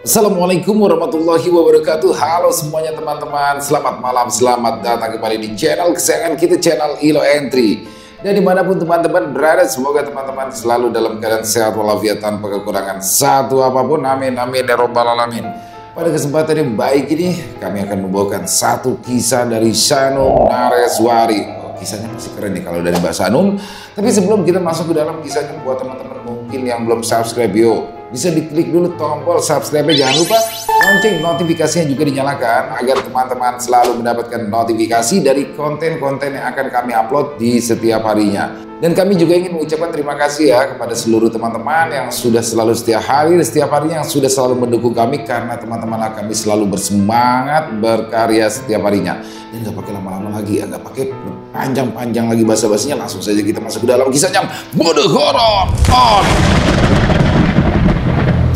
Assalamualaikum warahmatullahi wabarakatuh. Halo semuanya teman-teman, selamat malam, selamat datang kembali di channel kesayangan kita, channel Ilo Entry. Dan dimanapun teman-teman berada, semoga teman-teman selalu dalam keadaan sehat walafiat tanpa kekurangan satu apapun. Amin amin ya robbal alamin. Pada kesempatan yang baik ini kami akan membawakan satu kisah dari Sanum Nareswari. Kisahnya masih keren nih kalau dari Mbak Sanum. Tapi sebelum kita masuk ke dalam kisahnya, buat teman-teman mungkin yang belum subscribe, yuk bisa diklik dulu tombol subscribe-nya, jangan lupa lonceng notifikasinya juga dinyalakan agar teman-teman selalu mendapatkan notifikasi dari konten-konten yang akan kami upload di setiap harinya. Dan kami juga ingin mengucapkan terima kasih ya kepada seluruh teman-teman yang sudah selalu setiap harinya yang sudah selalu mendukung kami, karena teman-teman kami selalu bersemangat berkarya setiap harinya. Dan gak pakai lama-lama lagi ya, gak pakai panjang-panjang lagi basa-basinya, langsung saja kita masuk ke dalam kisahnya. Mode horor on.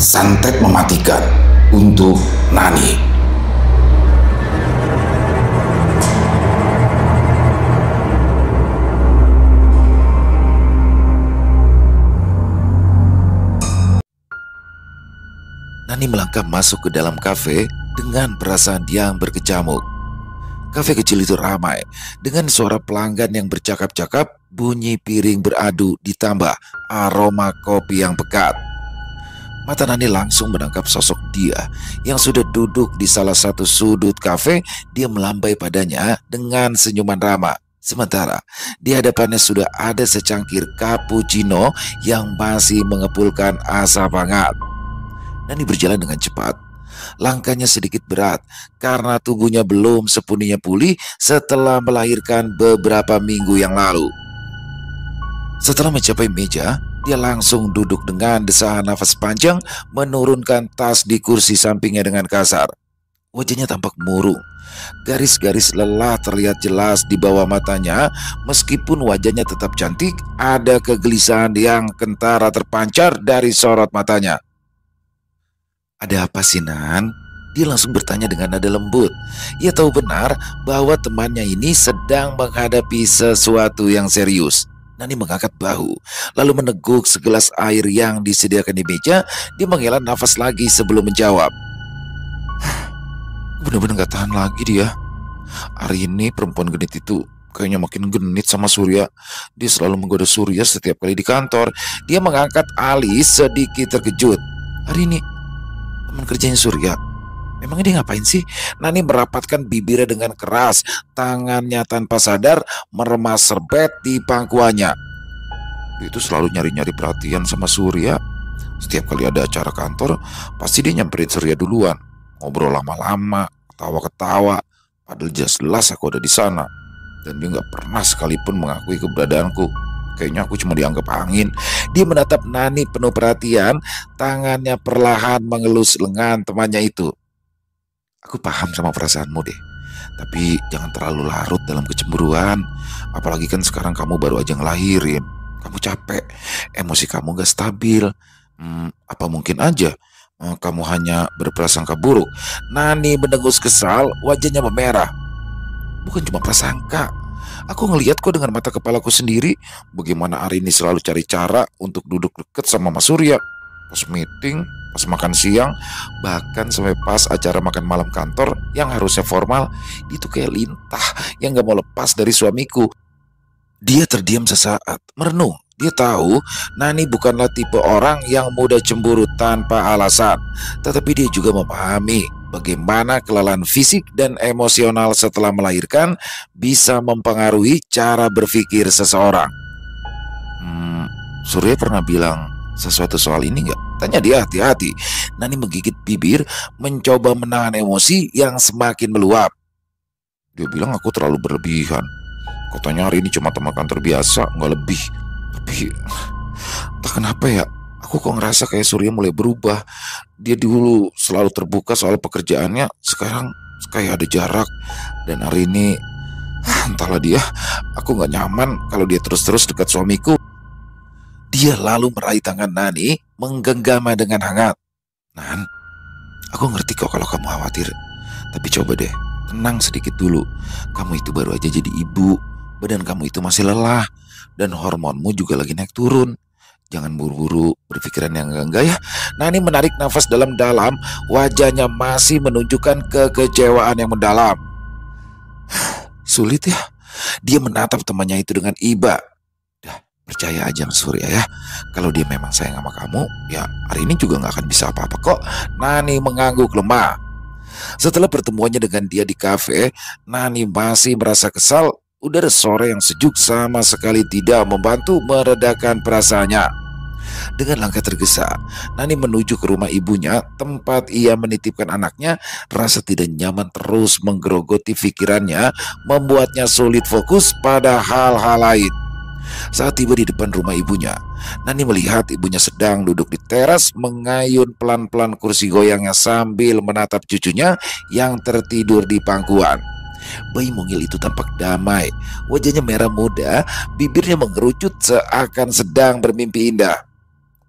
Santet mematikan untuk Nani. Nani melangkah masuk ke dalam kafe dengan perasaan yang berkecamuk. Kafe kecil itu ramai dengan suara pelanggan yang bercakap-cakap, bunyi piring beradu, ditambah aroma kopi yang pekat. Mata Nani langsung menangkap sosok dia yang sudah duduk di salah satu sudut kafe. Dia melambai padanya dengan senyuman ramah. Sementara di hadapannya sudah ada secangkir cappuccino yang masih mengepulkan asap hangat. Nani berjalan dengan cepat. Langkahnya sedikit berat karena tubuhnya belum sepenuhnya pulih setelah melahirkan beberapa minggu yang lalu. Setelah mencapai meja, dia langsung duduk dengan desahan nafas panjang, menurunkan tas di kursi sampingnya dengan kasar. Wajahnya tampak murung. Garis-garis lelah terlihat jelas di bawah matanya. Meskipun wajahnya tetap cantik, ada kegelisahan yang kentara terpancar dari sorot matanya. "Ada apa sih, Nan?" Dia langsung bertanya dengan nada lembut. Ia tahu benar bahwa temannya ini sedang menghadapi sesuatu yang serius. Nani mengangkat bahu, lalu meneguk segelas air yang disediakan di meja. Dia menghela nafas lagi sebelum menjawab. Benar-benar gak tahan lagi dia. Hari ini perempuan genit itu kayaknya makin genit sama Surya. Dia selalu menggoda Surya setiap kali di kantor. Dia mengangkat alis sedikit terkejut. Hari ini teman kerjanya Surya. Memangnya dia ngapain sih? Nani merapatkan bibirnya dengan keras. Tangannya tanpa sadar meremas serbet di pangkuannya. Dia itu selalu nyari-nyari perhatian sama Surya. Setiap kali ada acara kantor, pasti dia nyamperin Surya duluan. Ngobrol lama-lama, ketawa-ketawa. Padahal jelas aku ada di sana. Dan dia gak pernah sekalipun mengakui keberadaanku. Kayaknya aku cuma dianggap angin. Dia menatap Nani penuh perhatian. Tangannya perlahan mengelus lengan temannya itu. Aku paham sama perasaanmu deh, tapi jangan terlalu larut dalam kecemburuan. Apalagi kan sekarang kamu baru aja ngelahirin. Kamu capek, emosi kamu gak stabil. Apa mungkin aja kamu hanya berprasangka buruk? Nani mendengus kesal, wajahnya memerah. Bukan cuma prasangka. Aku ngelihat kok dengan mata kepalaku sendiri bagaimana Arini selalu cari cara untuk duduk deket sama Mas Surya. Pas meeting, pas makan siang, bahkan sampai pas acara makan malam kantor yang harusnya formal, dia tuh kayak lintah yang gak mau lepas dari suamiku. Dia terdiam sesaat, merenung. Dia tahu Nani bukanlah tipe orang yang mudah cemburu tanpa alasan. Tetapi dia juga memahami bagaimana kelelahan fisik dan emosional setelah melahirkan bisa mempengaruhi cara berpikir seseorang. Surya pernah bilang sesuatu soal ini nggak? Tanya dia hati-hati. Nani menggigit bibir, mencoba menahan emosi yang semakin meluap. Dia bilang aku terlalu berlebihan. Katanya hari ini cuma teman kantor biasa, nggak lebih. Tapi entah kenapa ya, aku kok ngerasa kayak Surya mulai berubah. Dia dulu selalu terbuka soal pekerjaannya, sekarang kayak ada jarak. Dan hari ini, entahlah dia, aku nggak nyaman kalau dia terus-terus dekat suamiku. Dia lalu meraih tangan Nani, menggenggamnya dengan hangat. Nan, aku ngerti kok kalau kamu khawatir. Tapi coba deh, tenang sedikit dulu. Kamu itu baru aja jadi ibu. Badan kamu itu masih lelah. Dan hormonmu juga lagi naik turun. Jangan buru-buru berpikiran yang enggak-enggak ya. Nani menarik nafas dalam-dalam, wajahnya masih menunjukkan kekecewaan yang mendalam. Sulit ya. Dia menatap temannya itu dengan iba. Dah, percaya aja sama Surya ya. Kalau dia memang sayang sama kamu, ya hari ini juga nggak akan bisa apa-apa kok. Nani mengangguk lemah. Setelah pertemuannya dengan dia di kafe, Nani masih merasa kesal. Udara sore yang sejuk sama sekali tidak membantu meredakan perasaannya. Dengan langkah tergesa, Nani menuju ke rumah ibunya, tempat ia menitipkan anaknya. Rasa tidak nyaman terus menggerogoti pikirannya, membuatnya sulit fokus pada hal-hal lain. Saat tiba di depan rumah ibunya, Nani melihat ibunya sedang duduk di teras mengayun pelan-pelan kursi goyangnya sambil menatap cucunya yang tertidur di pangkuan. Bayi mungil itu tampak damai, wajahnya merah muda, bibirnya mengerucut seakan sedang bermimpi indah.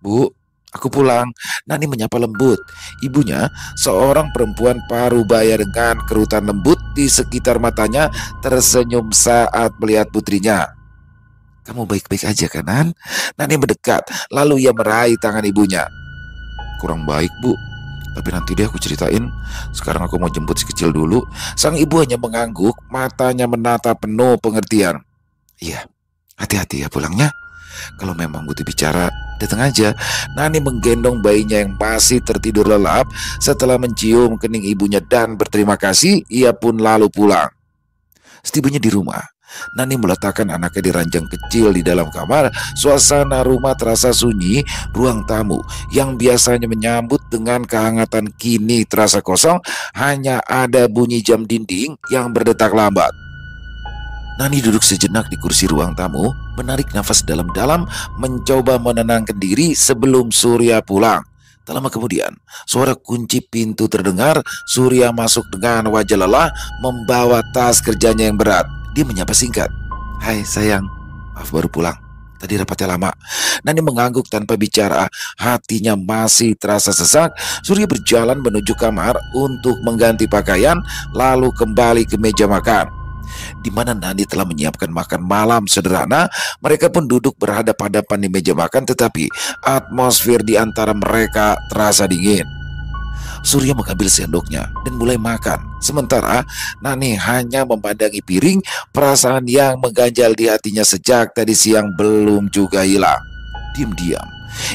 Bu, aku pulang. Nani menyapa lembut. Ibunya, seorang perempuan parubaya dengan kerutan lembut di sekitar matanya, tersenyum saat melihat putrinya. Kamu baik-baik aja kan, Nan? Nani mendekat, lalu ia meraih tangan ibunya. Kurang baik, Bu. Tapi nanti deh aku ceritain. Sekarang aku mau jemput si kecil dulu. Sang ibu hanya mengangguk, matanya menatap penuh pengertian. Iya, hati-hati ya pulangnya. Kalau memang butuh bicara, datang aja. Nani menggendong bayinya yang masih tertidur lelap. Setelah mencium kening ibunya dan berterima kasih, ia pun lalu pulang. Setibanya di rumah, Nani meletakkan anaknya di ranjang kecil di dalam kamar. Suasana rumah terasa sunyi. Ruang tamu yang biasanya menyambut dengan kehangatan kini terasa kosong. Hanya ada bunyi jam dinding yang berdetak lambat. Nani duduk sejenak di kursi ruang tamu, menarik nafas dalam-dalam, mencoba menenangkan diri sebelum Surya pulang. Tak lama kemudian, suara kunci pintu terdengar. Surya masuk dengan wajah lelah, membawa tas kerjanya yang berat. Dia menyapa singkat. Hai sayang, maaf baru pulang. Tadi rapatnya lama. Nani mengangguk tanpa bicara, hatinya masih terasa sesak. Surya berjalan menuju kamar untuk mengganti pakaian, lalu kembali ke meja makan, di mana Nani telah menyiapkan makan malam sederhana. Mereka pun duduk berhadapan-hadapan di meja makan, tetapi atmosfer di antara mereka terasa dingin. Surya mengambil sendoknya dan mulai makan, sementara Nani hanya memandangi piring. Perasaan yang mengganjal di hatinya sejak tadi siang belum juga hilang. Diam-diam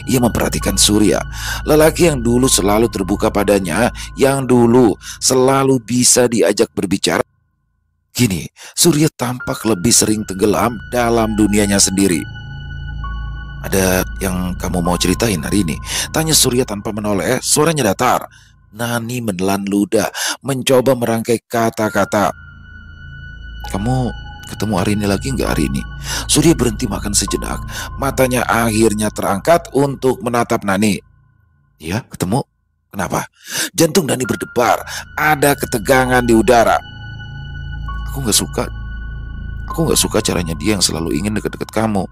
ia memperhatikan Surya, lelaki yang dulu selalu terbuka padanya, yang dulu selalu bisa diajak berbicara. Kini, Surya tampak lebih sering tenggelam dalam dunianya sendiri. Ada yang kamu mau ceritain hari ini? Tanya Surya tanpa menoleh, suaranya datar. Nani menelan ludah, mencoba merangkai kata-kata. Kamu ketemu hari ini lagi nggak hari ini? Surya berhenti makan sejenak, matanya akhirnya terangkat untuk menatap Nani. Iya, ketemu. Kenapa? Jantung Nani berdebar, ada ketegangan di udara. Aku nggak suka. Aku nggak suka caranya dia yang selalu ingin dekat-dekat kamu.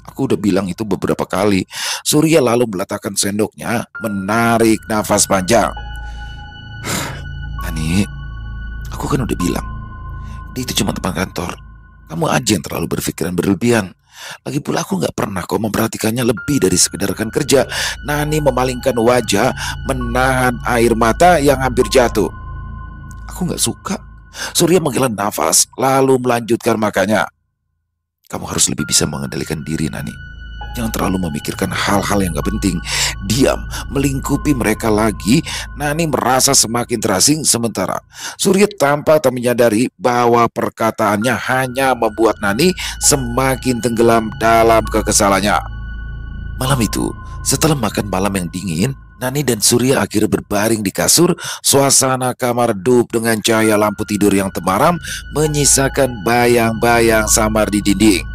Aku udah bilang itu beberapa kali. Surya lalu meletakkan sendoknya, menarik nafas panjang. Nani, aku kan udah bilang, dia itu cuma teman kantor. Kamu aja yang terlalu berpikiran berlebihan. Lagi pula aku nggak pernah kok memperhatikannya lebih dari sekedar rekan kerja. Nani memalingkan wajah, menahan air mata yang hampir jatuh. Aku nggak suka. Surya menghela nafas, lalu melanjutkan makannya. Kamu harus lebih bisa mengendalikan diri, Nani. Jangan terlalu memikirkan hal-hal yang gak penting. Diam, melingkupi mereka lagi. Nani merasa semakin terasing, sementara Surya tanpa tak menyadari bahwa perkataannya hanya membuat Nani semakin tenggelam dalam kekesalannya. Malam itu, setelah makan malam yang dingin, Nani dan Surya akhirnya berbaring di kasur. Suasana kamar redup dengan cahaya lampu tidur yang temaram, menyisakan bayang-bayang samar di dinding.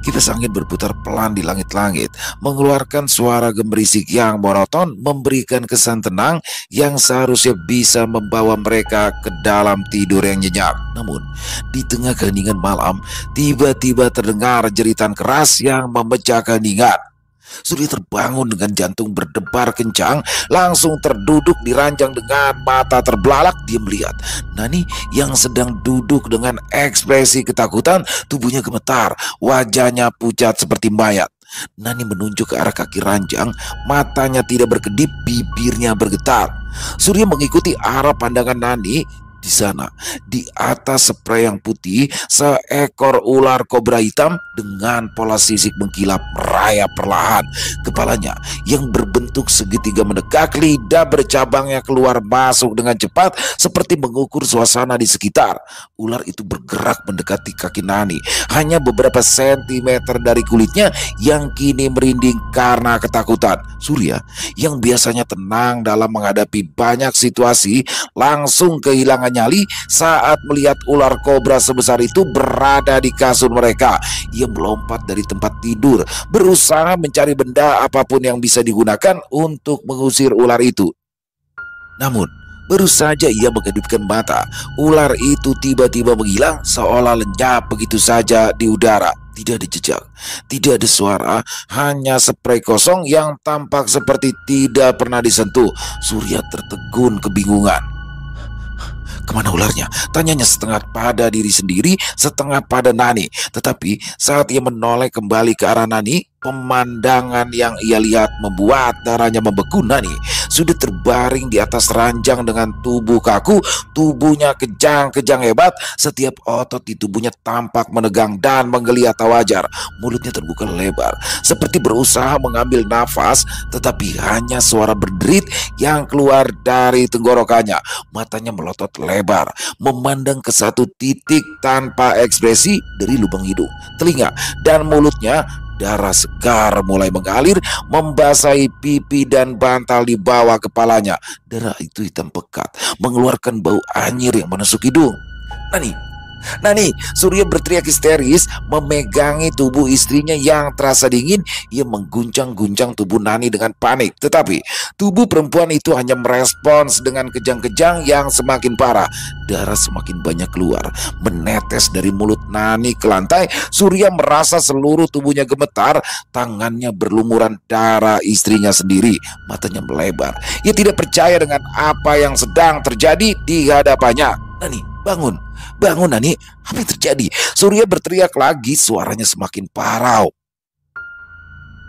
Kipas angin berputar pelan di langit-langit, mengeluarkan suara gemerisik yang monoton, memberikan kesan tenang yang seharusnya bisa membawa mereka ke dalam tidur yang nyenyak. Namun, di tengah keheningan malam, tiba-tiba terdengar jeritan keras yang memecah keheningan. Surya terbangun dengan jantung berdebar kencang, langsung terduduk di ranjang dengan mata terbelalak. Dia melihat Nani yang sedang duduk dengan ekspresi ketakutan, tubuhnya gemetar, wajahnya pucat seperti mayat. Nani menunjuk ke arah kaki ranjang, matanya tidak berkedip, bibirnya bergetar. Surya mengikuti arah pandangan Nani. Di sana, di atas spray yang putih, seekor ular kobra hitam dengan pola sisik mengkilap merayap perlahan. Kepalanya yang berbentuk segitiga mendekat, lidah bercabangnya keluar masuk dengan cepat seperti mengukur suasana di sekitar. Ular itu bergerak mendekati kaki Nani, hanya beberapa sentimeter dari kulitnya yang kini merinding karena ketakutan. Surya yang biasanya tenang dalam menghadapi banyak situasi langsung kehilangan nyali saat melihat ular kobra sebesar itu berada di kasur mereka. Ia melompat dari tempat tidur, berusaha mencari benda apapun yang bisa digunakan untuk mengusir ular itu. Namun, baru saja ia mengedipkan mata, ular itu tiba-tiba menghilang seolah lenyap begitu saja di udara. Tidak ada jejak, tidak ada suara, hanya spray kosong yang tampak seperti tidak pernah disentuh. Surya tertegun kebingungan. Kemana ularnya? Tanyanya setengah pada diri sendiri, setengah pada Nani. Tetapi saat ia menoleh kembali ke arah Nani, pemandangan yang ia lihat membuat darahnya membeku. Nani sudah terbaring di atas ranjang dengan tubuh kaku, tubuhnya kejang-kejang hebat. Setiap otot di tubuhnya tampak menegang dan menggeliat tak wajar. Mulutnya terbuka lebar, seperti berusaha mengambil nafas, tetapi hanya suara berderit yang keluar dari tenggorokannya. Matanya melotot lebar, memandang ke satu titik tanpa ekspresi dari lubang hidung, telinga, dan mulutnya. Darah segar mulai mengalir, membasahi pipi dan bantal di bawah kepalanya. Darah itu hitam pekat, mengeluarkan bau anyir yang menusuk hidung. Nani, Nani, Surya berteriak histeris, memegangi tubuh istrinya yang terasa dingin. Ia mengguncang-guncang tubuh Nani dengan panik. Tetapi tubuh perempuan itu hanya merespons dengan kejang-kejang yang semakin parah. Darah semakin banyak keluar, menetes dari mulut Nani ke lantai. Surya merasa seluruh tubuhnya gemetar, tangannya berlumuran darah istrinya sendiri. Matanya melebar. Ia tidak percaya dengan apa yang sedang terjadi di hadapannya. Nani, bangun, bangun Nani, apa yang terjadi? Surya berteriak lagi, suaranya semakin parau.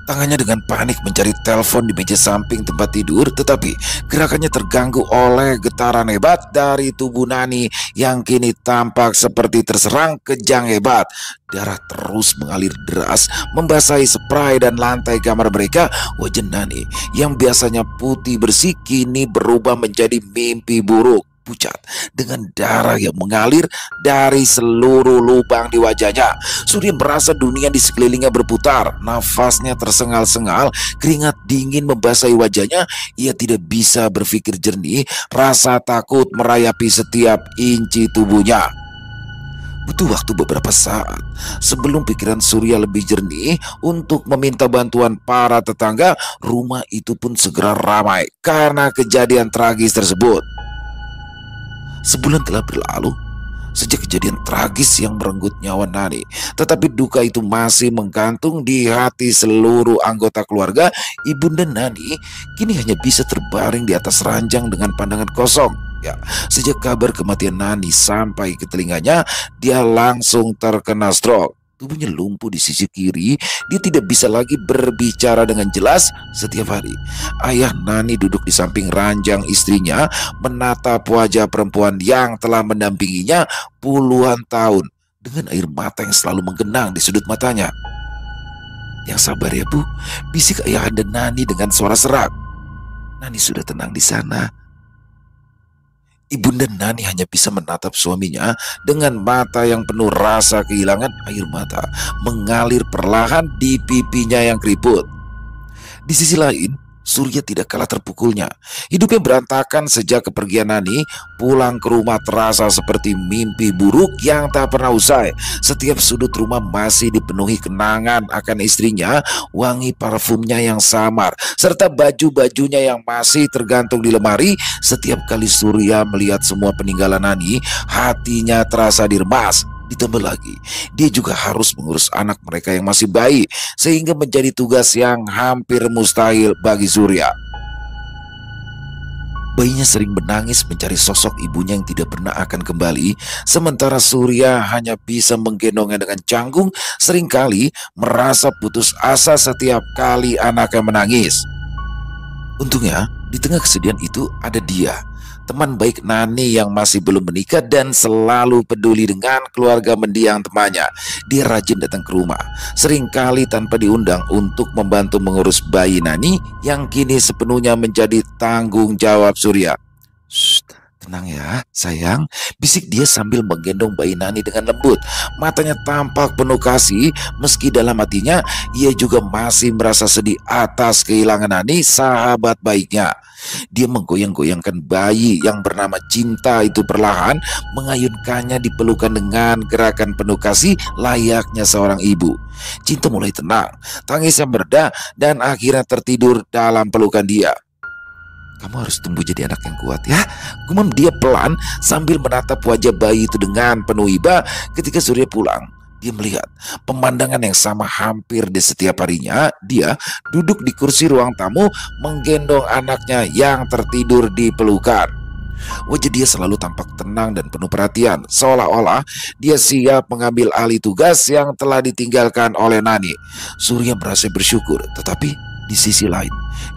Tangannya dengan panik mencari telepon di meja samping tempat tidur, tetapi gerakannya terganggu oleh getaran hebat dari tubuh Nani yang kini tampak seperti terserang kejang hebat. Darah terus mengalir deras, membasahi spray dan lantai kamar mereka. Wajah Nani yang biasanya putih bersih kini berubah menjadi mimpi buruk, pucat, dengan darah yang mengalir dari seluruh lubang di wajahnya. Surya merasa dunia di sekelilingnya berputar, nafasnya tersengal-sengal, keringat dingin membasahi wajahnya. Ia tidak bisa berpikir jernih, rasa takut merayapi setiap inci tubuhnya. Butuh waktu beberapa saat sebelum pikiran Surya lebih jernih untuk meminta bantuan para tetangga. Rumah itu pun segera ramai karena kejadian tragis tersebut. Sebulan telah berlalu sejak kejadian tragis yang merenggut nyawa Nani, tetapi duka itu masih menggantung di hati seluruh anggota keluarga. Ibunda Nani kini hanya bisa terbaring di atas ranjang dengan pandangan kosong. Ya, sejak kabar kematian Nani sampai ke telinganya, dia langsung terkena stroke. Tubuhnya lumpuh di sisi kiri, dia tidak bisa lagi berbicara dengan jelas. Setiap hari, ayah Nani duduk di samping ranjang istrinya, menatap wajah perempuan yang telah mendampinginya puluhan tahun dengan air mata yang selalu menggenang di sudut matanya. Yang sabar ya Bu, bisik ayahanda Nani dengan suara serak. Nani sudah tenang di sana. Ibunda Nani hanya bisa menatap suaminya dengan mata yang penuh rasa kehilangan. Air mata mengalir perlahan di pipinya yang keriput. Di sisi lain, Surya tidak kalah terpukulnya. Hidupnya berantakan sejak kepergian Nani. Pulang ke rumah terasa seperti mimpi buruk yang tak pernah usai. Setiap sudut rumah masih dipenuhi kenangan akan istrinya, wangi parfumnya yang samar, serta baju-bajunya yang masih tergantung di lemari. Setiap kali Surya melihat semua peninggalan Nani, hatinya terasa diremas. Ditambah lagi, dia juga harus mengurus anak mereka yang masih bayi, sehingga menjadi tugas yang hampir mustahil bagi Surya. Bayinya sering menangis mencari sosok ibunya yang tidak pernah akan kembali, sementara Surya hanya bisa menggendongnya dengan canggung, seringkali merasa putus asa setiap kali anaknya menangis. Untungnya, di tengah kesedihan itu ada dia, teman baik Nani yang masih belum menikah dan selalu peduli dengan keluarga mendiang temannya. Dia rajin datang ke rumah, seringkali tanpa diundang untuk membantu mengurus bayi Nani yang kini sepenuhnya menjadi tanggung jawab Surya. "Shh, tenang ya, sayang," bisik dia sambil menggendong bayi Nani dengan lembut. Matanya tampak penuh kasih, meski dalam hatinya ia juga masih merasa sedih atas kehilangan Nani, sahabat baiknya. Dia menggoyang-goyangkan bayi yang bernama Cinta itu perlahan, mengayunkannya di pelukan dengan gerakan penuh kasih layaknya seorang ibu. Cinta mulai tenang, tangisnya mereda, dan akhirnya tertidur dalam pelukan dia. "Kamu harus tumbuh jadi anak yang kuat ya," gumam dia pelan sambil menatap wajah bayi itu dengan penuh iba. Ketika Surya pulang, dia melihat pemandangan yang sama hampir di setiap harinya. Dia duduk di kursi ruang tamu menggendong anaknya yang tertidur di pelukan. Wajah dia selalu tampak tenang dan penuh perhatian, seolah-olah dia siap mengambil alih tugas yang telah ditinggalkan oleh Nani. Surya merasa bersyukur, tetapi di sisi lain,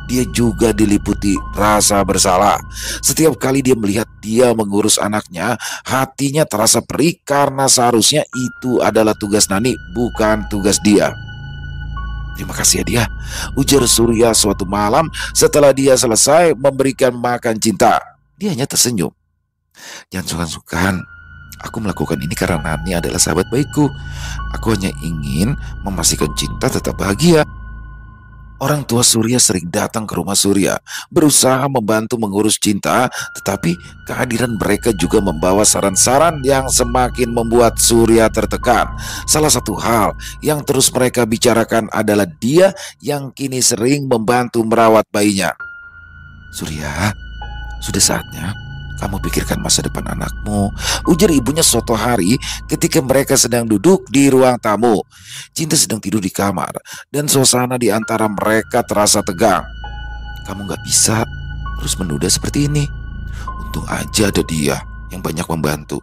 dia juga diliputi rasa bersalah. Setiap kali dia melihat dia mengurus anaknya, hatinya terasa perih karena seharusnya itu adalah tugas Nani, bukan tugas dia. "Terima kasih ya dia," ujar Surya suatu malam setelah dia selesai memberikan makan Cinta. Dia hanya tersenyum. "Jangan sungkan-sungkan. Aku melakukan ini karena Nani adalah sahabat baikku. Aku hanya ingin memastikan Cinta tetap bahagia." Orang tua Surya sering datang ke rumah Surya, berusaha membantu mengurus Cinta, tetapi kehadiran mereka juga membawa saran-saran yang semakin membuat Surya tertekan. Salah satu hal yang terus mereka bicarakan adalah dia yang kini sering membantu merawat bayinya. "Surya, sudah saatnya kamu pikirkan masa depan anakmu," ujar ibunya suatu hari ketika mereka sedang duduk di ruang tamu. Cinta sedang tidur di kamar dan suasana di antara mereka terasa tegang. "Kamu gak bisa terus menunda seperti ini. Untung aja ada dia yang banyak membantu.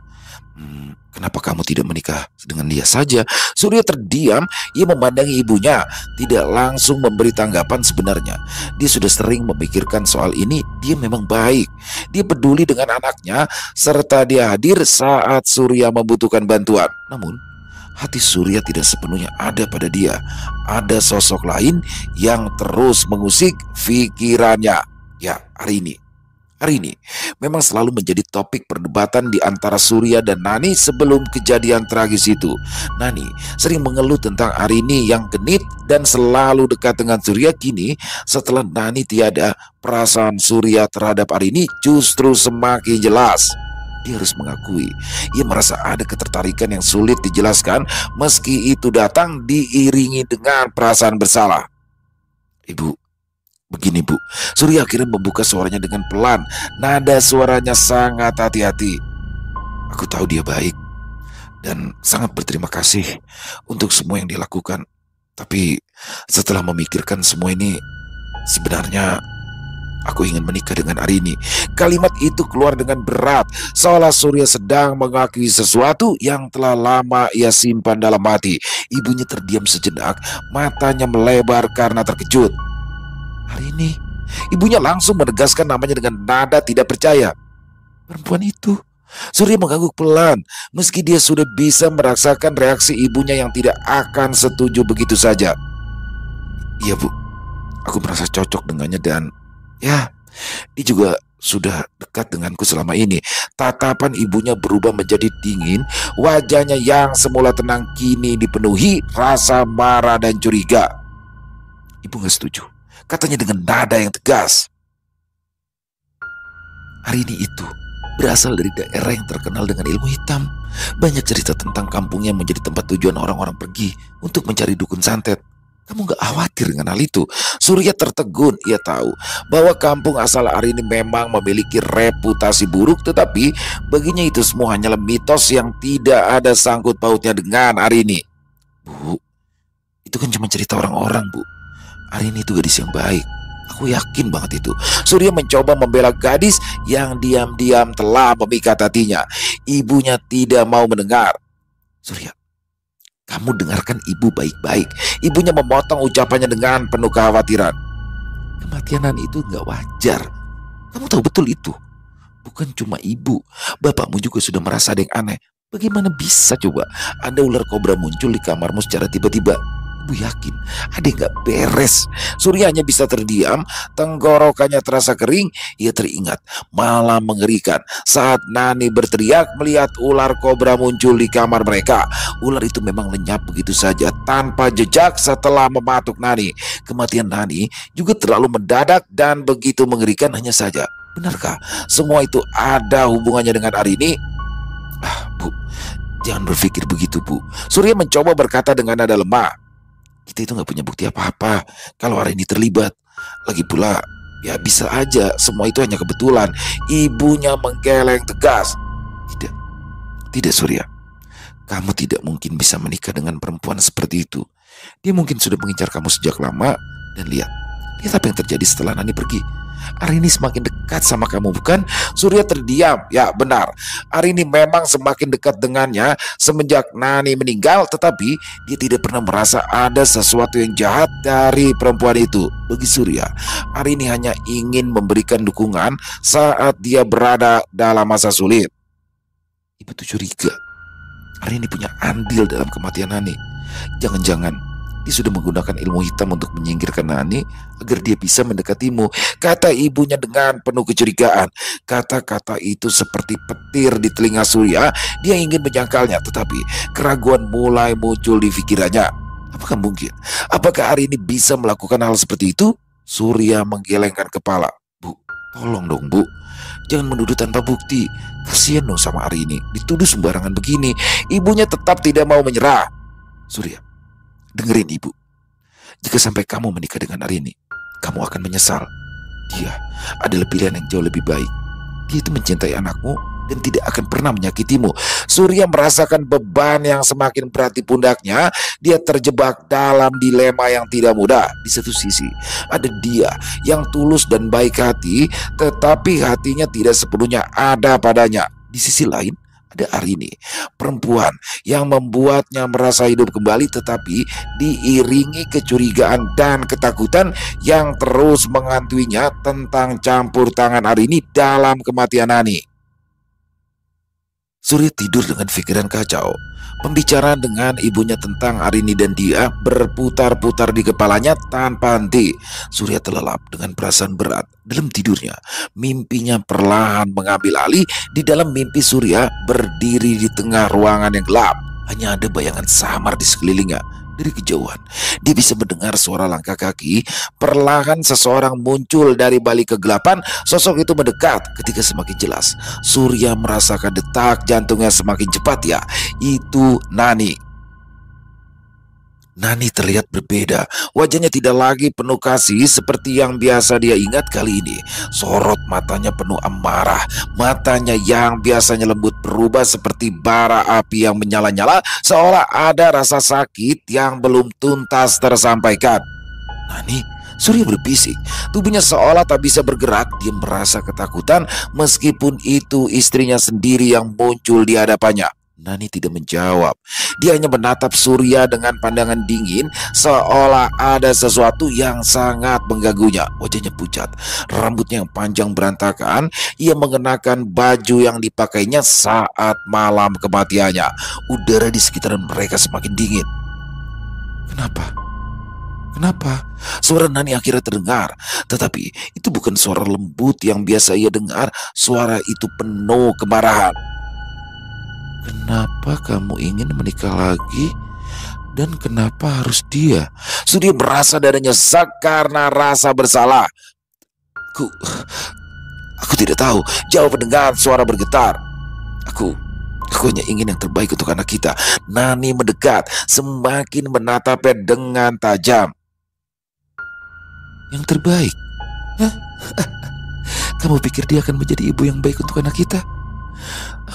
Kenapa kamu tidak menikah dengan dia saja?" Surya terdiam. Ia memandangi ibunya, tidak langsung memberi tanggapan. Sebenarnya dia sudah sering memikirkan soal ini. Dia memang baik, dia peduli dengan anaknya, serta dia hadir saat Surya membutuhkan bantuan. Namun hati Surya tidak sepenuhnya ada pada dia. Ada sosok lain yang terus mengusik pikirannya. Ya, Hari ini memang selalu menjadi topik perdebatan di antara Surya dan Nani sebelum kejadian tragis itu. Nani sering mengeluh tentang Arini yang genit dan selalu dekat dengan Surya. Kini setelah Nani tiada, perasaan Surya terhadap Arini justru semakin jelas. Dia harus mengakui, ia merasa ada ketertarikan yang sulit dijelaskan, meski itu datang diiringi dengan perasaan bersalah. "Ibu, begini Bu," Surya akhirnya membuka suaranya dengan pelan. Nada suaranya sangat hati-hati. "Aku tahu dia baik dan sangat berterima kasih untuk semua yang dilakukan. Tapi setelah memikirkan semua ini, sebenarnya aku ingin menikah dengan Arini." Kalimat itu keluar dengan berat, seolah Surya sedang mengakui sesuatu yang telah lama ia simpan dalam hati. Ibunya terdiam sejenak, matanya melebar karena terkejut. "Arini," ibunya langsung menegaskan namanya dengan nada tidak percaya. "Perempuan itu." Surya mengangguk pelan, meski dia sudah bisa merasakan reaksi ibunya yang tidak akan setuju begitu saja. "Iya Bu, aku merasa cocok dengannya dan ya, dia juga sudah dekat denganku selama ini." Tatapan ibunya berubah menjadi dingin. Wajahnya yang semula tenang kini dipenuhi rasa marah dan curiga. "Ibu gak setuju," katanya dengan nada yang tegas. Arini itu berasal dari daerah yang terkenal dengan ilmu hitam. Banyak cerita tentang kampungnya menjadi tempat tujuan orang-orang pergi untuk mencari dukun santet. "Kamu gak khawatir dengan hal itu?" Surya tertegun. Ia tahu bahwa kampung asal Arini memang memiliki reputasi buruk, tetapi baginya itu semua hanyalah mitos yang tidak ada sangkut pautnya dengan Arini. "Bu, itu kan cuma cerita orang-orang Bu. Arini itu gadis yang baik. Aku yakin banget itu. Surya mencoba membela gadis yang diam-diam telah memikat hatinya. Ibunya tidak mau mendengar. Surya, kamu dengarkan ibu baik-baik. Ibunya memotong ucapannya dengan penuh kekhawatiran. Kematian Nani itu nggak wajar. Kamu tahu betul itu. Bukan cuma ibu, bapakmu juga sudah merasa ada yang aneh. Bagaimana bisa coba ada ular kobra muncul di kamarmu secara tiba-tiba? Ibu yakin ada yang gak beres. Surya hanya bisa terdiam, tenggorokannya terasa kering. Ia teringat malah mengerikan saat Nani berteriak melihat ular kobra muncul di kamar mereka. Ular itu memang lenyap begitu saja tanpa jejak setelah mematuk Nani. Kematian Nani juga terlalu mendadak dan begitu mengerikan hanya saja. Benarkah semua itu ada hubungannya dengan Arini? Bu, jangan berpikir begitu, Bu. Surya mencoba berkata dengan nada lemah. Kita itu nggak punya bukti apa-apa kalau Arini terlibat. Lagi pula, ya bisa aja semua itu hanya kebetulan. Ibunya menggeleng tegas. Tidak Surya. Kamu tidak mungkin bisa menikah dengan perempuan seperti itu. Dia mungkin sudah mengincar kamu sejak lama. Dan lihat apa yang terjadi setelah Nani pergi. Arini semakin dekat sama kamu, bukan? Surya terdiam. Ya benar, Arini memang semakin dekat dengannya semenjak Nani meninggal. Tetapi dia tidak pernah merasa ada sesuatu yang jahat dari perempuan itu. Bagi Surya, Arini hanya ingin memberikan dukungan saat dia berada dalam masa sulit. Ibu tuh curiga Arini punya andil dalam kematian Nani. Jangan-jangan dia sudah menggunakan ilmu hitam untuk menyingkirkan Nani agar dia bisa mendekatimu, kata ibunya dengan penuh kecurigaan. Kata-kata itu seperti petir di telinga Surya. Dia ingin menyangkalnya, tetapi keraguan mulai muncul di pikirannya. Apakah mungkin? Apakah Arini bisa melakukan hal seperti itu? Surya menggelengkan kepala. Bu, tolong dong, Bu. Jangan menuduh tanpa bukti. Kasihan dong sama Arini, dituduh sembarangan begini. Ibunya tetap tidak mau menyerah. Surya, dengerin ibu. Jika sampai kamu menikah dengan Arini, kamu akan menyesal. Dia adalah pilihan yang jauh lebih baik. Dia itu mencintai anakmu dan tidak akan pernah menyakitimu. Surya merasakan beban yang semakin berat di pundaknya. Dia terjebak dalam dilema yang tidak mudah. Di satu sisi ada dia yang tulus dan baik hati, tetapi hatinya tidak sepenuhnya ada padanya. Di sisi lain ada Arini, perempuan yang membuatnya merasa hidup kembali, tetapi diiringi kecurigaan dan ketakutan yang terus menghantuinya tentang campur tangan Arini dalam kematian Nani. Surya tidur dengan pikiran kacau. Pembicaraan dengan ibunya tentang Arini dan dia berputar-putar di kepalanya tanpa henti. Surya terlelap dengan perasaan berat dalam tidurnya. Mimpinya perlahan mengambil alih. Di dalam mimpi Surya berdiri di tengah ruangan yang gelap. Hanya ada bayangan samar di sekelilingnya. Dari kejauhan dia bisa mendengar suara langkah kaki. Perlahan seseorang muncul dari balik kegelapan. Sosok itu mendekat. Ketika semakin jelas Surya merasakan detak jantungnya semakin cepat. Ya, itu Nani. Nani terlihat berbeda. Wajahnya tidak lagi penuh kasih seperti yang biasa dia ingat. Kali ini sorot matanya penuh amarah. Matanya yang biasanya lembut berubah seperti bara api yang menyala-nyala, seolah ada rasa sakit yang belum tuntas tersampaikan. Nani, Surya berbisik. Tubuhnya seolah tak bisa bergerak. Dia merasa ketakutan meskipun itu istrinya sendiri yang muncul di hadapannya. Nani tidak menjawab. Dia hanya menatap Surya dengan pandangan dingin, seolah ada sesuatu yang sangat mengganggunya. Wajahnya pucat, rambutnya yang panjang berantakan. Ia mengenakan baju yang dipakainya saat malam kematiannya. Udara di sekitaran mereka semakin dingin. Kenapa? Suara Nani akhirnya terdengar. Tetapi itu bukan suara lembut yang biasa ia dengar. Suara itu penuh kemarahan. Kenapa kamu ingin menikah lagi? Dan kenapa harus dia? Surya merasa dadanya sesak karena rasa bersalah. Aku tidak tahu. Jawab dengan suara bergetar. Aku hanya ingin yang terbaik untuk anak kita. Nani mendekat, semakin menatapnya dengan tajam. Yang terbaik? Hah? Kamu pikir dia akan menjadi ibu yang baik untuk anak kita?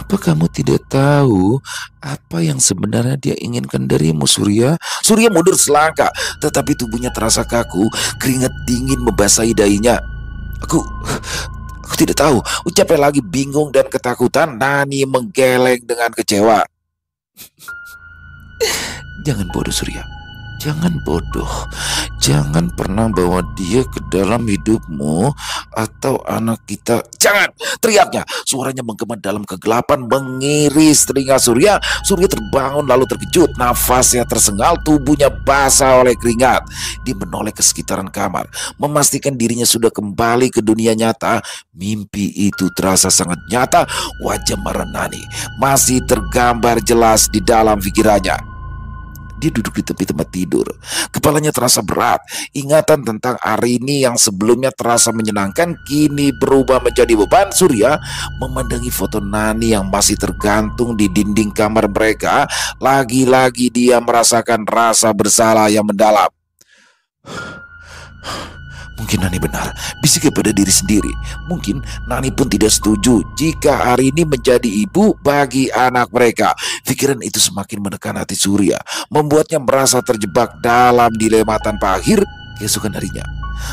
Apa kamu tidak tahu apa yang sebenarnya dia inginkan darimu, Surya? Surya mundur selangkah, tetapi tubuhnya terasa kaku, keringat dingin membasahi dahinya. Aku tidak tahu, ucapnya lagi bingung dan ketakutan. Nani menggeleng dengan kecewa. Jangan bodoh, Surya. Jangan bodoh. Jangan pernah bawa dia ke dalam hidupmu atau anak kita. Jangan! Teriaknya. Suaranya menggema dalam kegelapan, mengiris telinga Surya. Surya terbangun lalu terkejut. Nafasnya tersengal, tubuhnya basah oleh keringat. Dia menoleh ke sekitaran kamar, memastikan dirinya sudah kembali ke dunia nyata. Mimpi itu terasa sangat nyata. Wajah Maranani masih tergambar jelas di dalam pikirannya. Dia duduk di tepi tempat tidur. Kepalanya terasa berat. Ingatan tentang Arini yang sebelumnya terasa menyenangkan kini berubah menjadi beban. Surya memandangi foto Nani yang masih tergantung di dinding kamar mereka. Lagi-lagi dia merasakan rasa bersalah yang mendalam. Mungkin Nani benar, bisik kepada diri sendiri. Mungkin Nani pun tidak setuju jika Arini menjadi ibu bagi anak mereka. Pikiran itu semakin menekan hati Surya, membuatnya merasa terjebak dalam dilema tanpa akhir. Keesokan harinya,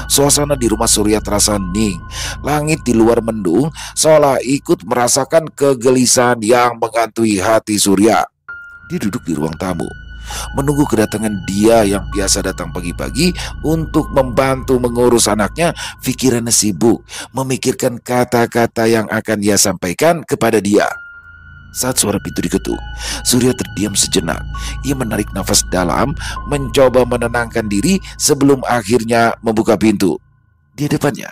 suasana di rumah Surya terasa hening. Langit di luar mendung, seolah ikut merasakan kegelisahan yang menghantui hati Surya. Dia duduk di ruang tamu, menunggu kedatangan dia yang biasa datang pagi-pagi untuk membantu mengurus anaknya. Pikirannya sibuk memikirkan kata-kata yang akan dia sampaikan kepada dia. Saat suara pintu diketuk, Surya terdiam sejenak. Ia menarik nafas dalam, mencoba menenangkan diri sebelum akhirnya membuka pintu. Di depannya,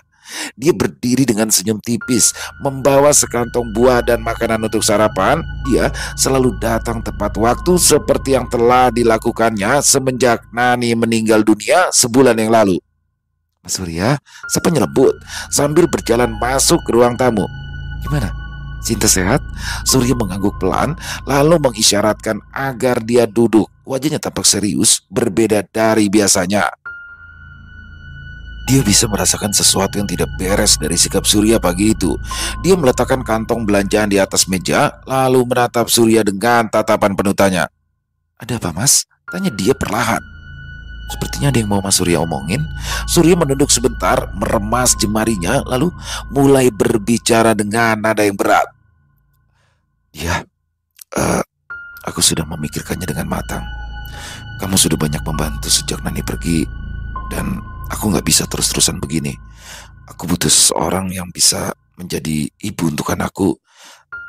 dia berdiri dengan senyum tipis, membawa sekantong buah dan makanan untuk sarapan. Dia selalu datang tepat waktu seperti yang telah dilakukannya semenjak Nani meninggal dunia sebulan yang lalu. Mas Surya, sapanya lembut sambil berjalan masuk ke ruang tamu. Gimana? Cinta sehat? Surya mengangguk pelan, lalu mengisyaratkan agar dia duduk. Wajahnya tampak serius, berbeda dari biasanya. Dia bisa merasakan sesuatu yang tidak beres dari sikap Surya pagi itu. Dia meletakkan kantong belanjaan di atas meja, lalu menatap Surya dengan tatapan penuh tanya. Ada apa, Mas? Tanya dia perlahan. Sepertinya ada yang mau Mas Surya omongin. Surya menunduk sebentar, meremas jemarinya, lalu mulai berbicara dengan nada yang berat. Ya, aku sudah memikirkannya dengan matang. Kamu sudah banyak membantu sejak Nani pergi, dan aku gak bisa terus-terusan begini. Aku butuh seseorang yang bisa menjadi ibu untuk anakku.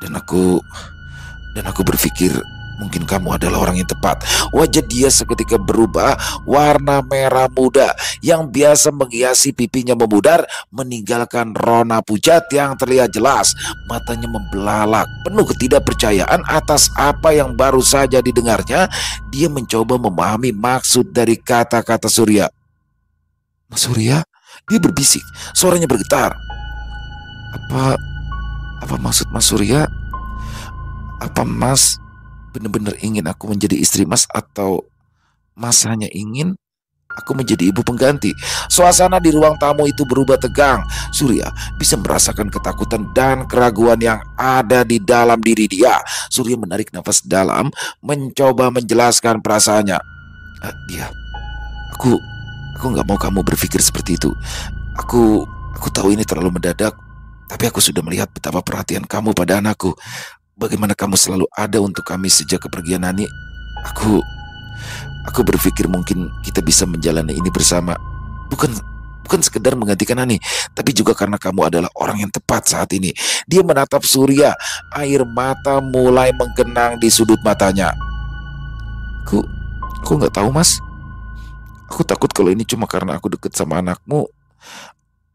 Dan aku berpikir mungkin kamu adalah orang yang tepat. Wajah dia seketika berubah, warna merah muda yang biasa menghiasi pipinya memudar, meninggalkan rona pucat yang terlihat jelas. Matanya membelalak, penuh ketidakpercayaan atas apa yang baru saja didengarnya. Dia mencoba memahami maksud dari kata-kata Surya. Mas Surya, dia berbisik, suaranya bergetar. Apa maksud Mas Surya? Apa Mas benar-benar ingin aku menjadi istri Mas, atau Mas hanya ingin aku menjadi ibu pengganti? Suasana di ruang tamu itu berubah tegang. Surya bisa merasakan ketakutan dan keraguan yang ada di dalam diri dia. Surya menarik nafas dalam, mencoba menjelaskan perasaannya. Dia, Aku nggak mau kamu berpikir seperti itu. Aku tahu ini terlalu mendadak, tapi aku sudah melihat betapa perhatian kamu pada anakku. Bagaimana kamu selalu ada untuk kami sejak kepergian Nani. Aku berpikir mungkin kita bisa menjalani ini bersama. Bukan sekedar menggantikan Nani, tapi juga karena kamu adalah orang yang tepat saat ini. Dia menatap Surya, air mata mulai menggenang di sudut matanya. Aku nggak tahu, Mas. Aku takut kalau ini cuma karena aku deket sama anakmu.